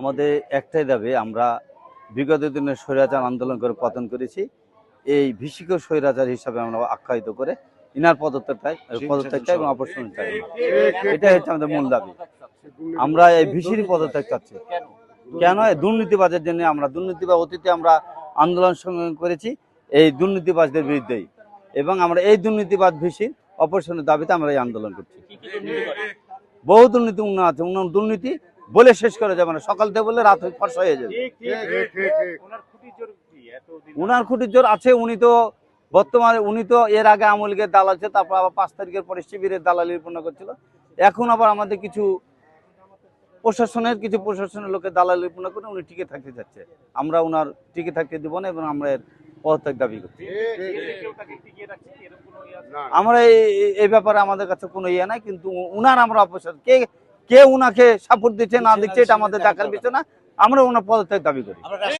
আমাদের একটাই দাবি, আমরা বিগত দিনে স্বৈরাচার আন্দোলন করে পতন করেছি। এই ভীষিক স্বৈরাচার হিসাবে আমরা আখ্যায়িত করে ইনার পদত্যাগ এবং অপসারণ চাই। এটাই হচ্ছে আমাদের মূল দাবি। আমরা এই ভীষির পদত্যাগ চাচ্ছি। কেন? দুর্নীতিবাজের জন্য। আমরা দুর্নীতিবাজ অতীতে আমরা আন্দোলন সংগ্রাম করেছি এই দুর্নীতিবাজদের বিরুদ্ধেই, এবং আমরা এই দুর্নীতিবাজ ভীষির অপসারণের দাবিতে আমরা এই আন্দোলন করছি। বহু দুর্নীতি আছে, দুর্নীতি বলে শেষ করে যাবে না, সকাল থেকে বললে রাত ফর্সা হয়ে যাবে। উনার খুঁটির জোর আছে। উনি তো এর আগে আওয়ামী লীগের দালাল ছিল, তারপর আবার 5 তারিখের পরে শিবিরের দালালির পূর্ণ করছিল। এখন আবার আমাদের কিছু প্রশাসনের লোকের দালালি পূর্ণ করে উনি টিকে থাকতে চাচ্ছে। আমরা উনার টিকে থাকতে দিব না এবং আমরা এর পদত্যাগ দাবি করছি। আমরা এই ব্যাপারে আমাদের কাছে কোনো ইয়ে নাই, কিন্তু উনার আমরা অপসারণ, কে উনাকে সাপোর্ট দিচ্ছে না দিচ্ছে এটা আমাদের দেখার বিষয় না। আমরা ওনার পদত্যাগ দাবি করি।